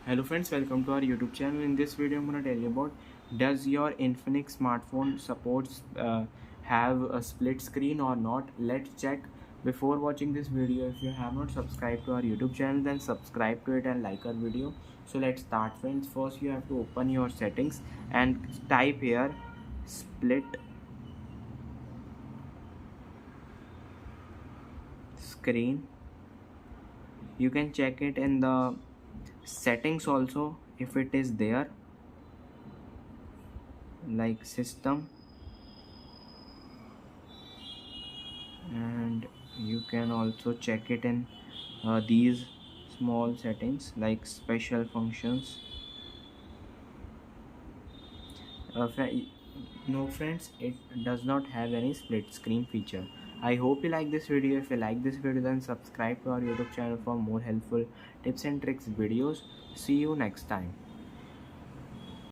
Hello friends, welcome to our YouTube channel. In this video I'm going to tell you about, does your INFINIX smartphone supports have a split screen or not. Let's check. Before watching this video, if you have not subscribed to our YouTube channel, then subscribe to it and like our video. So let's start friends. First you have to open your settings and type here split screen. You can check it in the settings also if it is there, like system, and you can also check it in these small settings like special functions. No friends, it does not have any split screen feature. I hope you like this video. If you like this video, then subscribe to our YouTube channel for more helpful tips and tricks videos. See you next time.